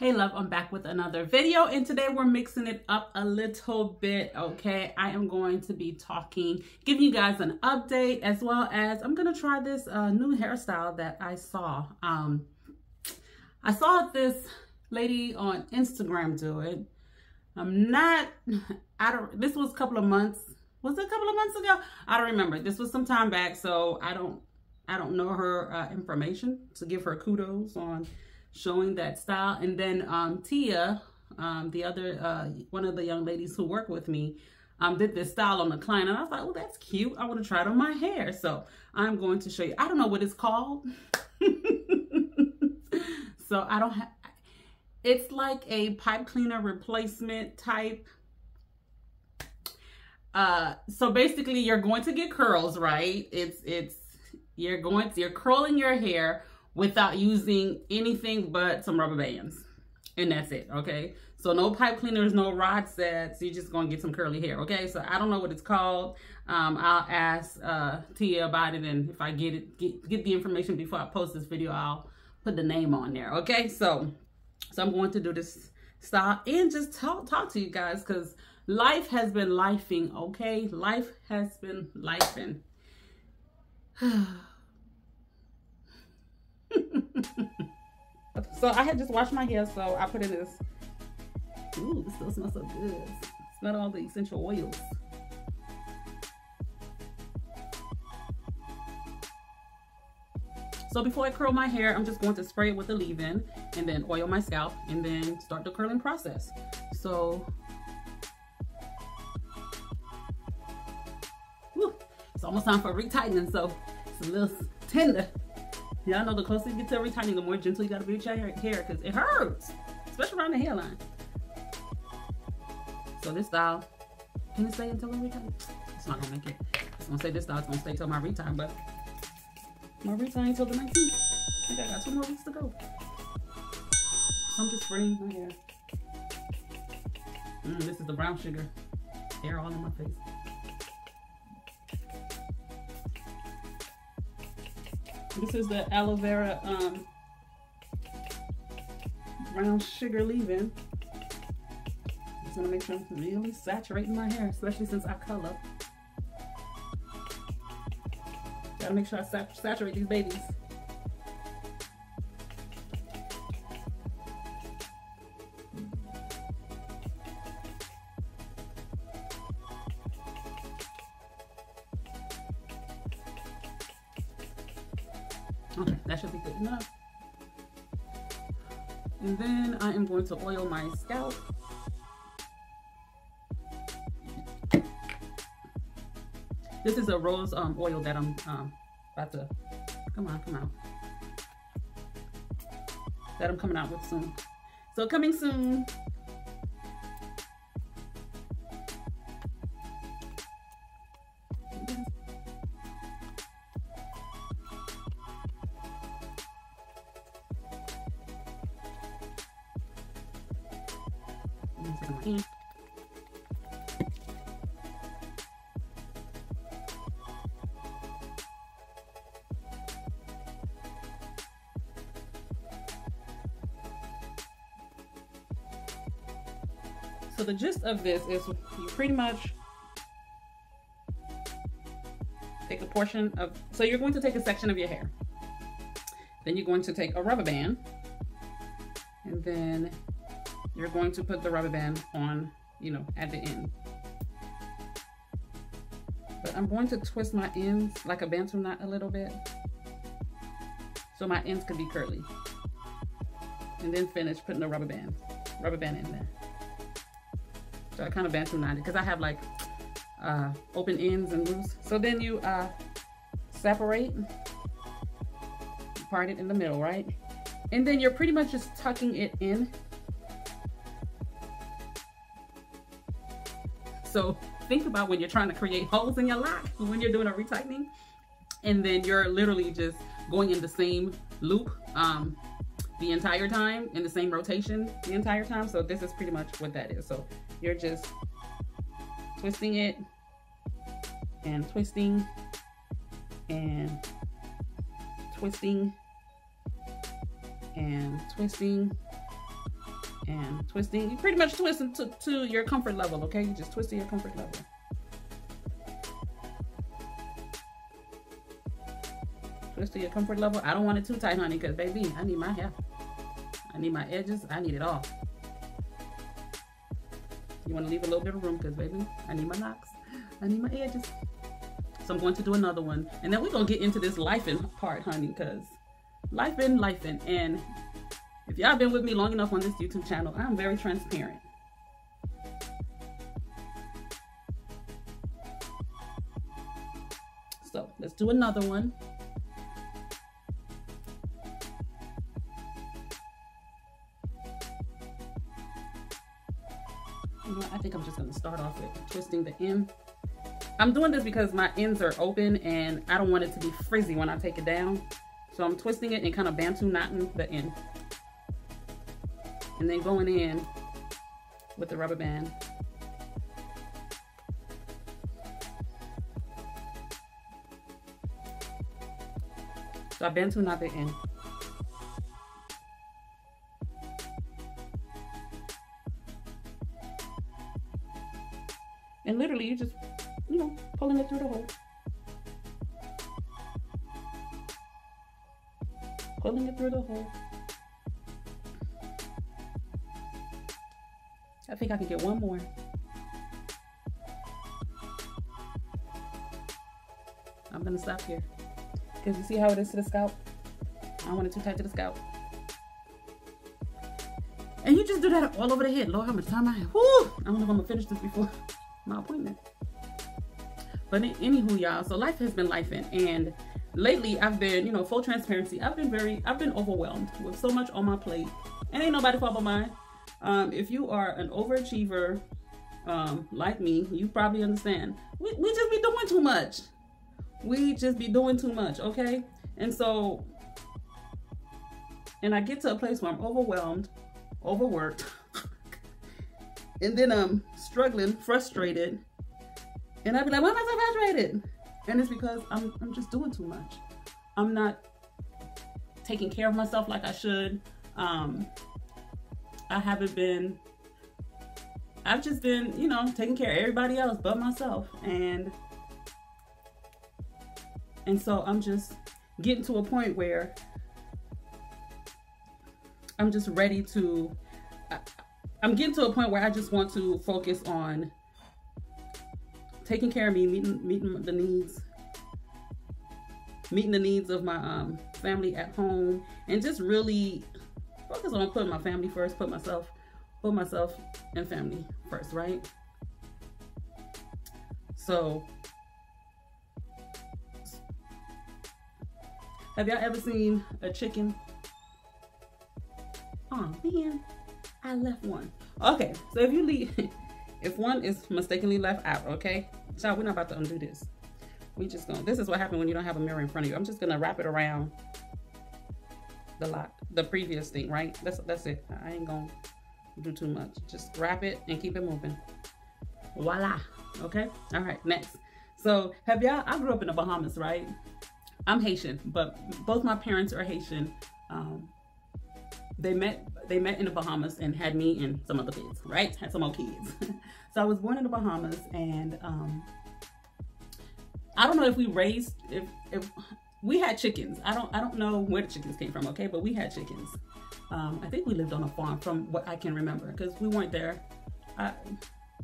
Hey love, I'm back with another video, and today we're mixing it up a little bit, okay? I am going to be giving you guys an update, as well as I'm gonna try this new hairstyle that I saw. I saw this lady on Instagram do it. This was a couple of months. Was it a couple of months ago? I don't remember. This was some time back, so I don't know her information to give her kudos on showing that style. And then Tia, the other one of the young ladies who work with me, did this style on the client, and I was like, oh, that's cute. I want to try it on my hair, so I'm going to show you. I don't know what it's called. So I don't have. It's like a pipe cleaner replacement type. So basically, you're going to get curls, right? You're curling your hair without using anything but some rubber bands, and that's it. Okay, so no pipe cleaners, no rod sets. You're just gonna get some curly hair. Okay, so I don't know what it's called. I'll ask Tia about it, and if I get the information before I post this video, I'll put the name on there. Okay, so I'm going to do this style and just talk to you guys, because life has been lifing. Okay, life has been lifing. So I had just washed my hair, so I put in this. Ooh, this still smells so good. Smell all the essential oils. So before I curl my hair, I'm just going to spray it with the leave-in and then oil my scalp and then start the curling process. So whew, it's almost time for retightening, so it's a little tender. Yeah, I know the closer you get to retightening, the more gentle you gotta be with your hair, because it hurts, especially around the hairline. So this style, can it stay until we retighten? It's not gonna make it. It's gonna say this style, it's gonna stay till my retime, but my retime until the 19th. I think I got 2 more weeks to go. So I'm just spraying my hair. This is the brown sugar. Hair all in my face. This is the aloe vera brown sugar leave-in. Just gonna make sure I'm really saturating my hair, especially since I color. Gotta make sure I saturate these babies. Okay, that should be good enough. And then I am going to oil my scalp. This is a rose oil that I'm about to, come on. That I'm coming out with soon. So coming soon. So the gist of this is you pretty much take a portion of, so you're going to take a section of your hair. Then you're going to take a rubber band, and then you're going to put the rubber band on, at the end. But I'm going to twist my ends like a bantu knot a little bit, so my ends could be curly. And then finish putting the rubber band in there. So I kind of bantu knotted because I have like open ends and loose. So then you separate, part it in the middle, right? And then you're pretty much just tucking it in. So think about when you're trying to create holes in your lock, when you're doing a retightening, and then you're literally just going in the same loop the entire time, in the same rotation the entire time. So this is pretty much what that is. So you're just twisting it and twisting and twisting and twisting and twisting. You pretty much twist to your comfort level, okay? You just twist to your comfort level. Twist to your comfort level. I don't want it too tight, honey, because baby, I need my hair. I need my edges. I need it all. You want to leave a little bit of room because baby, I need my locks. I need my edges. So I'm going to do another one. And then we're going to get into this lifing part, honey, because lifing. And if y'all been with me long enough on this YouTube channel, I'm very transparent. So let's do another one. You know, I think I'm just going to start off with twisting the end. I'm doing this because my ends are open and I don't want it to be frizzy when I take it down. So I'm twisting it and kind of bantu knotting the end. And then going in with the rubber band. So I bantu knot the end. And literally you just, you know, pulling it through the hole. Pulling it through the hole. I think I can get one more. I'm gonna stop here. Because you see how it is to the scalp? I don't want it too tight to the scalp. And you just do that all over the head. Lord, how much time I have. Woo! I don't know if I'm gonna finish this before my appointment. But anywho, y'all, so life has been lifing, and lately I've been, you know, full transparency, I've been overwhelmed with so much on my plate, and ain't nobody fault but mine. If you are an overachiever like me, you probably understand. We just be doing too much. We just be doing too much, okay? And so, and I get to a place where I'm overwhelmed, overworked, and then I'm struggling, frustrated, and I be like, why am I so frustrated? And it's because I'm just doing too much. I'm not taking care of myself like I should. I've just been, you know, taking care of everybody else but myself. And so I'm just getting to a point where I'm just ready to, I'm getting to a point where I just want to focus on taking care of me, meeting the needs of my family at home, and just really focus on putting my family first, put myself and family first, right? So, have y'all ever seen a chicken? Oh man, I left one. Okay, so if you leave, if one is mistakenly left out, okay? Child, we're not about to undo this. We just gonna, this is what happened when you don't have a mirror in front of you. I'm just gonna wrap it around the previous thing, right? That's it. I ain't gonna do too much. Just wrap it and keep it moving. Voila, okay? All right, next. So have y'all, I grew up in the Bahamas, right? I'm Haitian, but both my parents are Haitian. They met in the Bahamas and had me and some other kids, right? Had some more kids. So I was born in the Bahamas, and I don't know if we raised, if we had chickens. I don't know where the chickens came from, okay? But we had chickens. I think we lived on a farm from what I can remember, because we weren't there.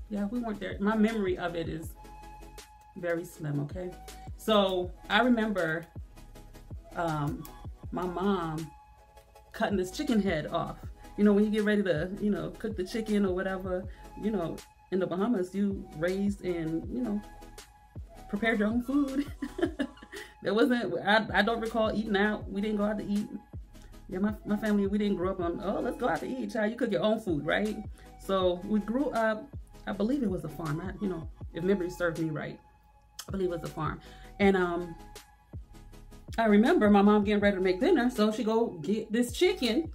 Yeah, we weren't there. My memory of it is very slim, okay? So I remember my mom cutting this chicken head off. You know, when you get ready to, you know, cook the chicken or whatever, you know, in the Bahamas, you raised and, you know, prepared your own food. There wasn't, I don't recall eating out. We didn't go out to eat. Yeah, my family, we didn't grow up on, oh, let's go out to eat, child. You cook your own food, right? So we grew up, I believe it was a farm. You know, if memory serves me right, I believe it was a farm. And I remember my mom getting ready to make dinner, so she go get this chicken.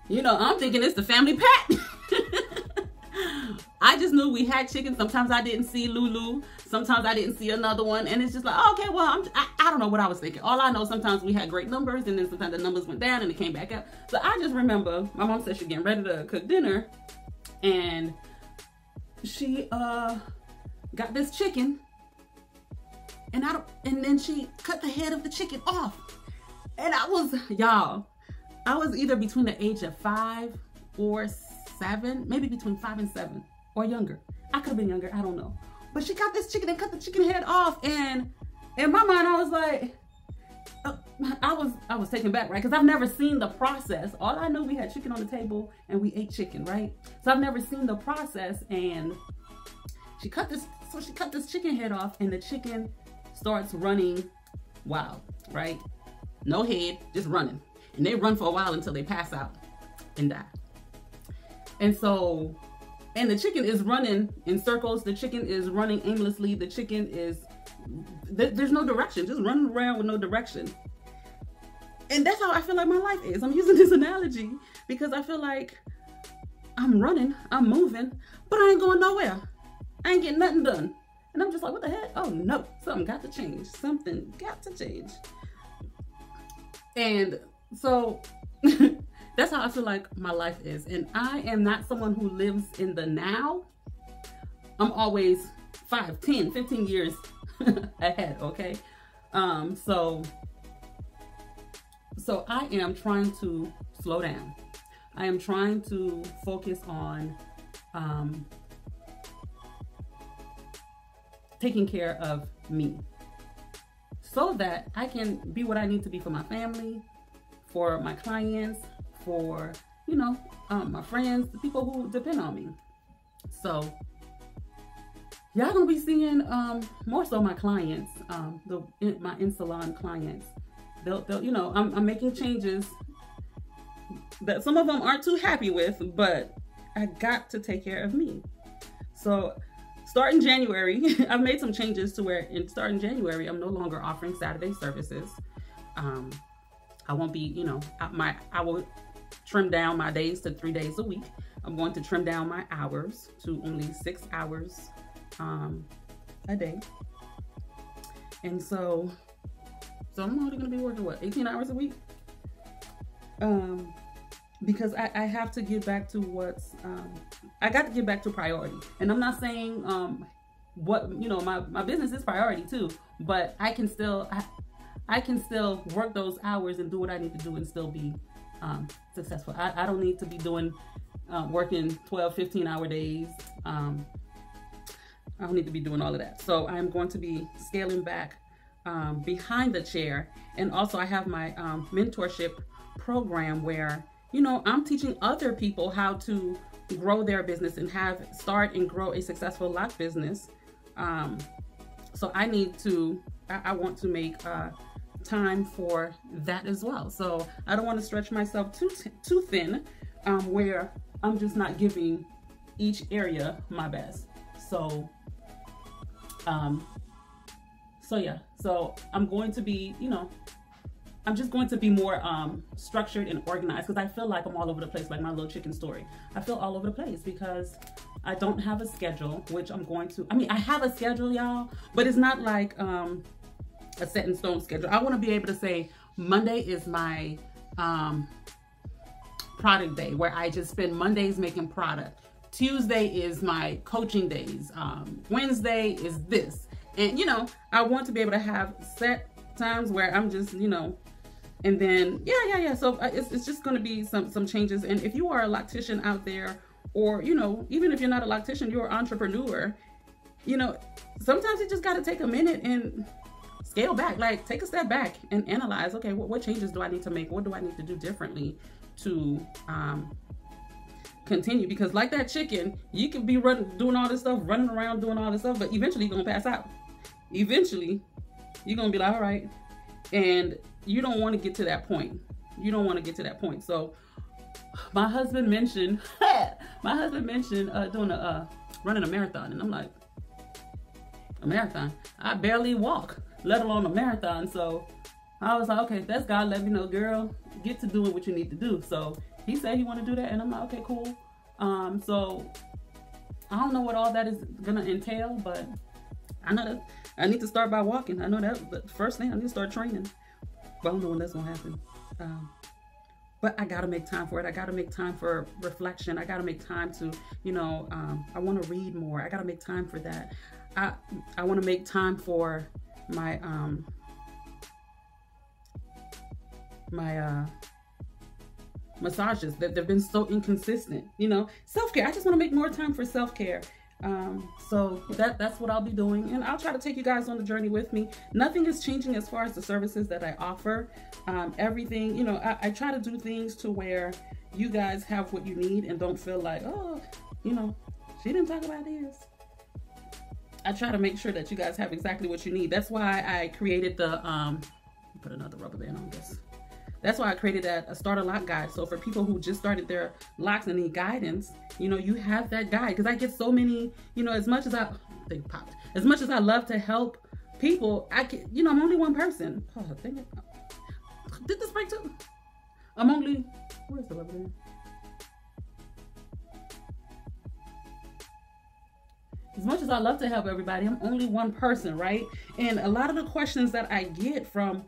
You know, I'm thinking it's the family pack. I just knew we had chicken. Sometimes I didn't see Lulu. Sometimes I didn't see another one. And it's just like, okay, well, I don't know what I was thinking. All I know, sometimes we had great numbers, and then sometimes the numbers went down and it came back up. So I just remember my mom said she's getting ready to cook dinner, and she got this chicken, and then she cut the head of the chicken off. And I was, y'all, I was either between the age of 5 or 7, maybe between 5 and 7 or younger. I could have been younger, I don't know. But she got this chicken and cut the chicken head off, and in my mind I was like, I was taken back, right? Because I've never seen the process. All I knew, we had chicken on the table and we ate chicken, right? So I've never seen the process, and she cut this chicken head off, and the chicken starts running wild, right? No head, just running. And they run for a while until they pass out and die. And so, and the chicken is running in circles. The chicken is running aimlessly. The chicken is, there's no direction, just running around with no direction. And that's how I feel like my life is. I'm using this analogy because I feel like I'm running, I'm moving, but I ain't going nowhere. I ain't getting nothing done. And I'm just like, what the heck? Oh no, something got to change. Something got to change. And so that's how I feel like my life is. And I am not someone who lives in the now. I'm always 5, 10, 15 years ahead, okay? So I am trying to slow down. I am trying to focus on taking care of me, so that I can be what I need to be for my family, for my clients, for, you know, my friends, the people who depend on me. So y'all gonna be seeing more so my clients, my in-salon clients. They'll, you know, I'm making changes that some of them aren't too happy with, but I got to take care of me. So starting January, I've made some changes to where starting January, I'm no longer offering Saturday services. I won't be, you know, I will trim down my days to 3 days a week. I'm going to trim down my hours to only 6 hours a day. And so I'm only going to be working, what, 18 hours a week? Because I have to get back to what's, I got to get back to priority. And I'm not saying what, you know, my business is priority too, but I can still, I can still work those hours and do what I need to do and still be successful. I don't need to be doing, working 12, 15-hour days. I don't need to be doing all of that. So I'm going to be scaling back behind the chair. And also I have my mentorship program where, you know, I'm teaching other people how to grow their business and start and grow a successful lock business. So I want to make time for that as well. So I don't want to stretch myself too thin, where I'm just not giving each area my best. So yeah, so I'm going to be, you know, I'm just going to be more structured and organized, because I feel like I'm all over the place, like my little chicken story. I feel all over the place because I don't have a schedule, which I'm going to, I mean, I have a schedule, y'all, but it's not like a set in stone schedule. I want to be able to say Monday is my product day, where I just spend Mondays making product. Tuesday is my coaching days. Wednesday is this. And, you know, I want to be able to have set times where I'm just, you know, and then, yeah. So it's just going to be some changes. And if you are a loctician out there, or, you know, even if you're not a loctician, you're an entrepreneur, you know, sometimes you just got to take a minute and scale back, like take a step back and analyze, okay, what changes do I need to make? What do I need to do differently to continue? Because like that chicken, you could be doing all this stuff, running around doing all this stuff, but eventually you're going to pass out. Eventually, you're going to be like, all right. And you don't want to get to that point. You don't want to get to that point. So my husband mentioned, doing running a marathon. And I'm like, a marathon? I barely walk, let alone a marathon. So I was like, okay, that's God let me know, girl, get to doing what you need to do. So he said he want to do that. And I'm like, okay, cool. So I don't know what all that is gonna entail, but I know that I need to start by walking. I know that the first thing I need to start training, but I don't know when that's gonna happen. But I gotta make time for it. I gotta make time for reflection. I gotta make time to, you know, I want to read more. I gotta make time for that. I want to make time for my massages that they've been so inconsistent. You know, self-care. I just want to make more time for self-care. So that's what I'll be doing, and I'll try to take you guys on the journey with me. Nothing is changing as far as the services that I offer. Everything, you know, I try to do things to where you guys have what you need and don't feel like, oh, you know, she didn't talk about this. I try to make sure that you guys have exactly what you need. That's why I created the put another rubber band on this. That's why I created a starter lock guide. So for people who just started their locks and need guidance, you know, you have that guide. Because I get so many, you know, as much as they popped. As much as I love to help people, you know, I'm only one person. Oh, dang it. Did this break too? Where's the rubber band? As much as I love to help everybody, I'm only one person, right? And a lot of the questions that I get from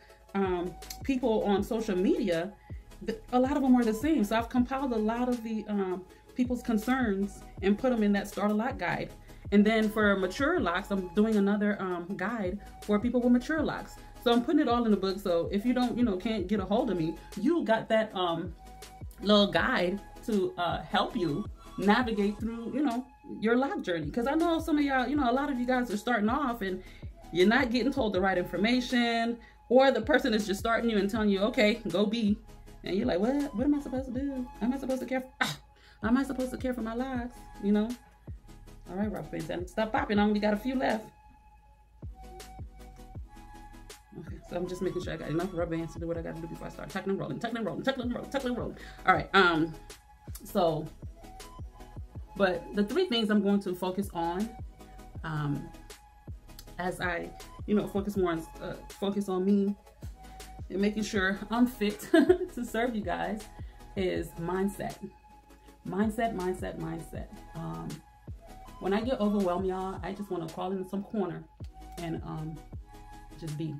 people on social media, a lot of them are the same. So I've compiled a lot of the people's concerns and put them in that starter lock guide. And then for mature locks, I'm doing another guide for people with mature locks. So I'm putting it all in the book. So if you don't, you know, can't get a hold of me, you got that little guide to help you navigate through, you know, your lock journey. Because I know some of y'all, you know, a lot of you guys are starting off and you're not getting told the right information, or the person is just starting you and telling you, okay, go be. And you're like, what am I supposed to do? Am I supposed to care? Am I supposed to care for my locks? You know? All right, rubber bands, stop popping. I only got a few left. Okay, so I'm just making sure I got enough rubber bands to do what I got to do before I start tucking and rolling, tucking and rolling, tucking and rolling, tucking and rolling. All right, so, but the 3 things I'm going to focus on, as I, you know, focus on me and making sure I'm fit to serve you guys, is mindset. Mindset. When I get overwhelmed, y'all, I just want to crawl into some corner and just be.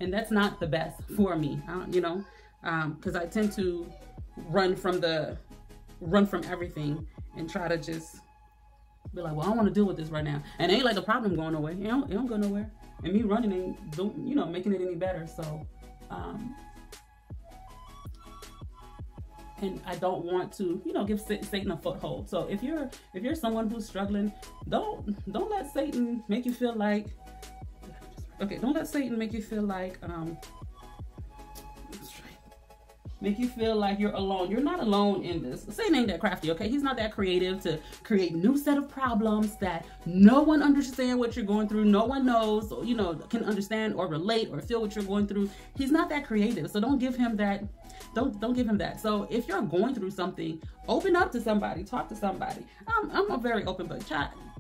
And that's not the best for me, you know, because I tend to run from everything and try to just be like, well, I don't want to deal with this right now. And it ain't like the problem going away. It don't go nowhere. And me running ain't, you know, making it any better. So, and I don't want to, you know, give Satan a foothold. So if you're someone who's struggling, don't let Satan make you feel like, don't let Satan make you feel like, make you feel like you're alone. You're not alone in this. Satan ain't that crafty, okay? He's not that creative to create new set of problems that no one understands what you're going through. No one knows, or, you know, can understand or relate or feel what you're going through. He's not that creative. So don't give him that. Don't give him that. So if you're going through something, open up to somebody, talk to somebody. I'm a very open book,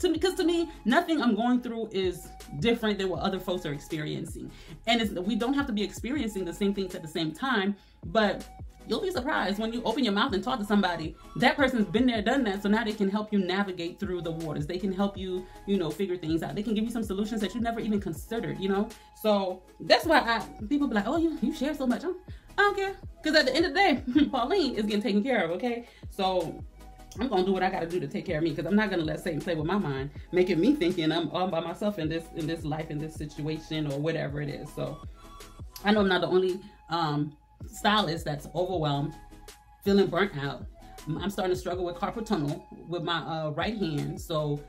because to me, nothing I'm going through is different than what other folks are experiencing. And we don't have to be experiencing the same things at the same time, but you'll be surprised when you open your mouth and talk to somebody. That person's been there, done that, so now they can help you navigate through the waters. They can help you, you know, figure things out. They can give you some solutions that you never even considered, you know? So that's why people be like, oh, you share so much. I don't care. Because at the end of the day, Pauline is getting taken care of, okay? So I'm going to do what I got to do to take care of me, because I'm not going to let Satan play with my mind, making me thinking I'm all by myself in this life, in this situation, or whatever it is. So I know I'm not the only stylist that's overwhelmed, feeling burnt out. I'm starting to struggle with carpal tunnel with my right hand. So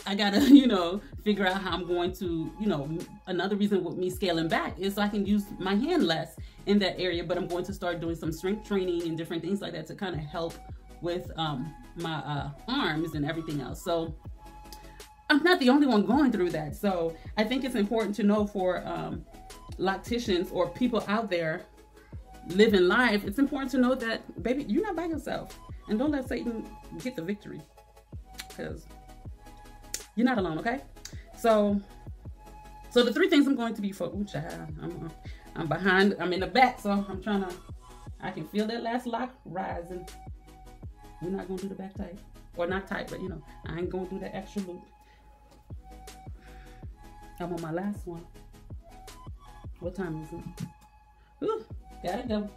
I gotta, you know, figure out how I'm going to, you know, another reason with me scaling back is so I can use my hand less in that area, but I'm going to start doing some strength training and different things like that to kind of help with my arms and everything else. So I'm not the only one going through that. So I think it's important to know for locticians or people out there living life, it's important to know that, baby, you're not by yourself, and don't let Satan get the victory, because you're not alone, okay? So the 3 things I'm going to be focused. I'm behind. I'm in the back, so I'm trying to. I can feel that last lock rising. We're not gonna do the back tight. Or not tight, but you know, I ain't gonna do that extra loop. I'm on my last one. What time is it? Ooh, gotta go.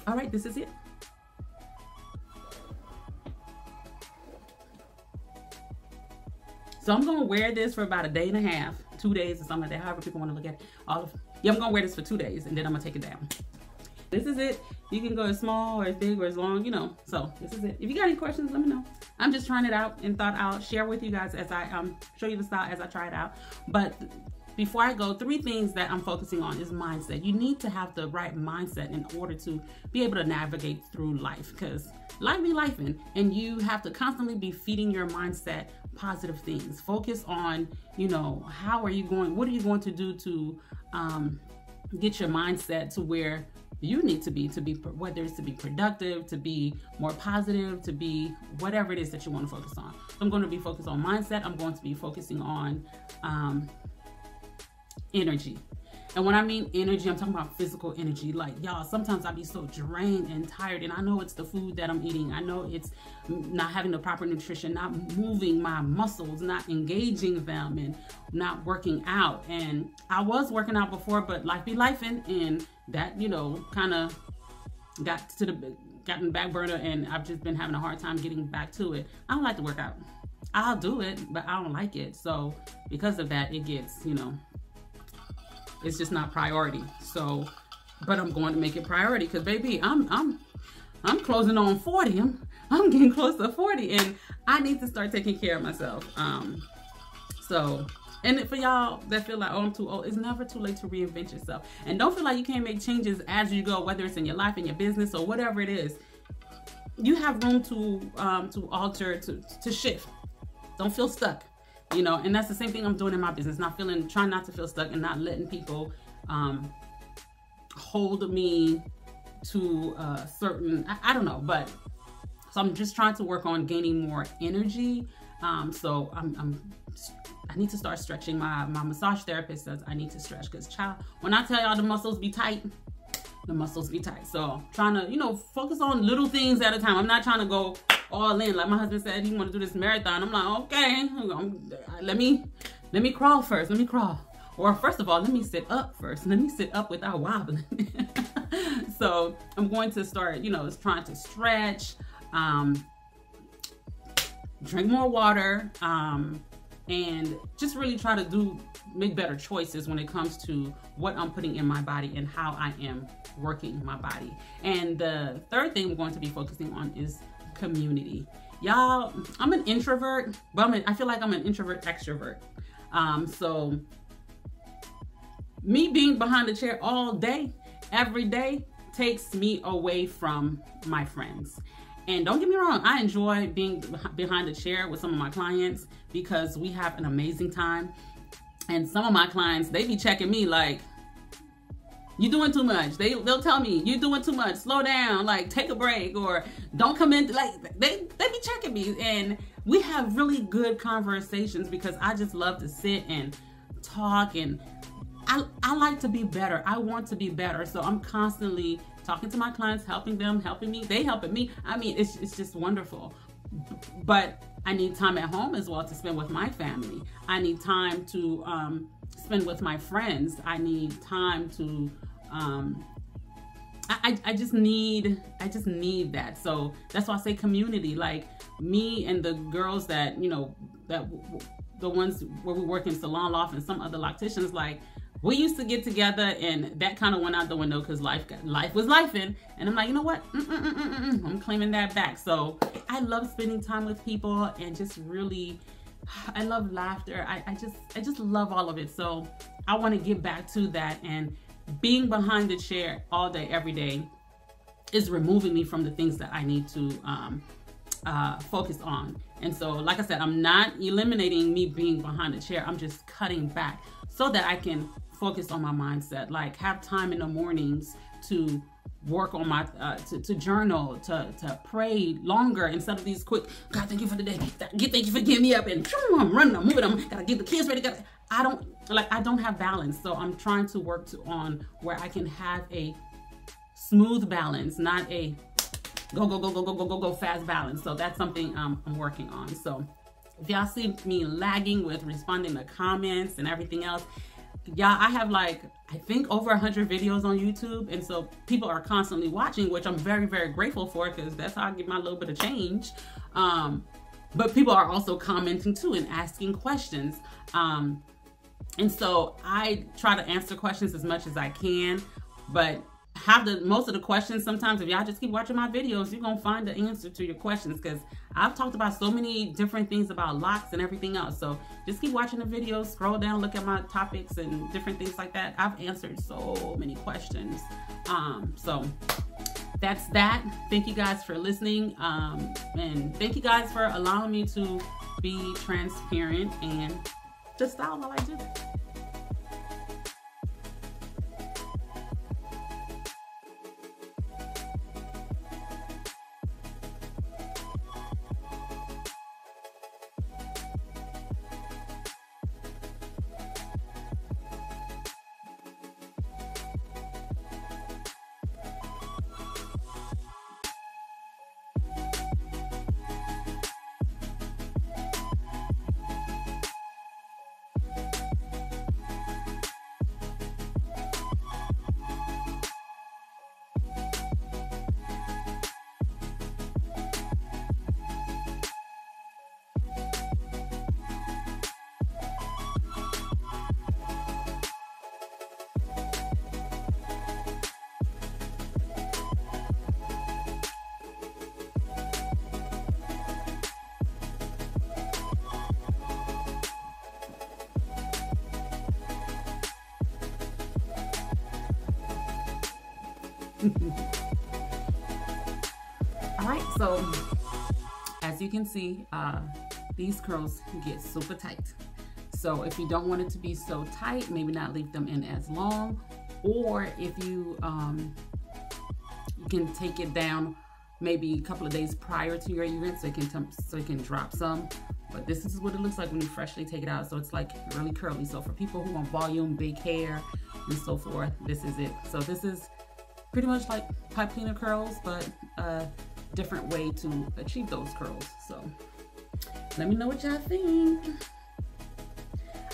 All right, this is it. So I'm gonna wear this for about a day and a half, 2 days or something like that, however people wanna look at it. Yeah, I'm gonna wear this for 2 days and then I'm gonna take it down. This is it. You can go as small or as big or as long, you know. So this is it. If you got any questions, let me know. I'm just trying it out and thought I'll share with you guys as I show you the style as I try it out. But before I go, 3 things that I'm focusing on is mindset. You need to have the right mindset in order to be able to navigate through life, because life be lifing, and you have to constantly be feeding your mindset positive things. Focus on, you know, what are you going to do to get your mindset to where you need to be, whether it's to be productive, to be more positive, to be whatever it is that you want to focus on. So I'm going to be focused on mindset. I'm going to be focusing on energy. And when I mean energy, I'm talking about physical energy. Like, y'all, sometimes I be so drained and tired, and I know it's the food that I'm eating. I know it's not having the proper nutrition, not moving my muscles, not engaging them, and not working out. And I was working out before, but life be lifing, and that, you know, kind of got in the back burner, and I've just been having a hard time getting back to it. I don't like to work out. I'll do it, but I don't like it. So because of that, it gets, you know, it's just not priority. So, but I'm going to make it priority, because baby, I'm closing on 40. I'm getting close to 40, and I need to start taking care of myself. So, and for y'all that feel like, oh, I'm too old, it's never too late to reinvent yourself. And don't feel like you can't make changes as you go, whether it's in your life, in your business, or whatever it is. You have room to alter, to shift. Don't feel stuck. You know, and that's the same thing I'm doing in my business. Trying not to feel stuck, and not letting people hold me to certain, I don't know, but so I'm just trying to work on gaining more energy. So I need to start stretching. My massage therapist says I need to stretch, because child, when I tell y'all the muscles be tight, the muscles be tight. So trying to, you know, focus on little things at a time. I'm not trying to go all in. Like my husband said, he want to do this marathon. I'm like, okay, let me crawl first. Let me crawl. Or first of all, let me sit up first. Let me sit up without wobbling. So I'm going to start, you know, trying to stretch, drink more water, and just really try to make better choices when it comes to what I'm putting in my body and how I am working my body. And the third thing we're going to be focusing on is community. Y'all, I'm an introvert, but I feel like I'm an introvert extrovert. So me being behind the chair all day, every day, takes me away from my friends. And don't get me wrong, I enjoy being behind the chair with some of my clients, because we have an amazing time. And some of my clients, they be checking me like, you doing too much. They'll tell me, you doing too much, slow down, like take a break, or don't come in, like they be checking me. And we have really good conversations, because I just love to sit and talk, and I like to be better. I want to be better. So I'm constantly talking to my clients, helping them, helping me, they helping me. I mean, it's just wonderful. But I need time at home as well to spend with my family. I need time to spend with my friends. I need time to I just need that. So that's why I say community. Like me and the girls that, you know, that the ones where we work in Salon Loft and some other locticians, like we used to get together, and that kind of went out the window because life was lifing. And I'm like, you know what? I'm claiming that back. So I love spending time with people, and just really, I love laughter. I just love all of it. So I want to get back to that, and being behind the chair all day, every day is removing me from the things that I need to focus on. And so, like I said, I'm not eliminating me being behind the chair. I'm just cutting back so that I can focus on my mindset, like have time in the mornings to work on my, to journal, to pray longer instead of these quick, God, thank you for the day. Thank you for getting me up, and I'm running, I'm moving, I'm gotta get the kids ready. I don't have balance. So I'm trying to work on where I can have a smooth balance, not a go fast balance. So that's something I'm working on. So if y'all see me lagging with responding to comments and everything else, y'all, I have like, I think over 100 videos on YouTube, and so people are constantly watching, which I'm very, very grateful for, because that's how I get my little bit of change. But people are also commenting too and asking questions. And so I try to answer questions as much as I can, but most of the questions, sometimes if y'all just keep watching my videos, you're gonna find the answer to your questions, because I've talked about so many different things about locks and everything else. So just keep watching the videos, scroll down, look at my topics and different things like that. I've answered so many questions. So that's that. Thank you guys for listening. And thank you guys for allowing me to be transparent and just style how I do. All right, so as you can see, these curls get super tight. So if you don't want it to be so tight, maybe not leave them in as long, or if you you can take it down maybe a couple of days prior to your event, so it can drop some. But this is what it looks like when you freshly take it out. So it's like really curly. So for people who want volume, big hair, and so forth, this is it. So this is pretty much like pipe cleaner curls, but a different way to achieve those curls. So let me know what y'all think.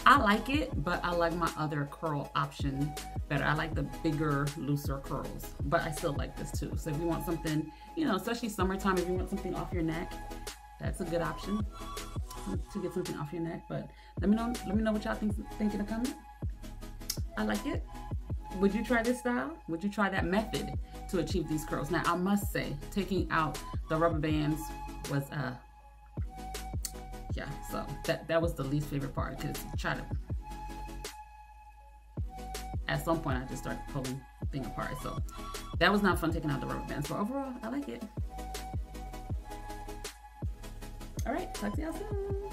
I like it, but I like my other curl option better. I like the bigger, looser curls, but I still like this too. So if you want something, you know, especially summertime, if you want something off your neck, that's a good option to get something off your neck. But let me know what y'all think in the comment. I like it. Would you try this style? Would you try that method to achieve these curls? Now, I must say, taking out the rubber bands was yeah, so that was the least favorite part, because at some point I just started pulling the thing apart. So that was not fun, taking out the rubber bands, but overall I like it. All right, talk to y'all soon.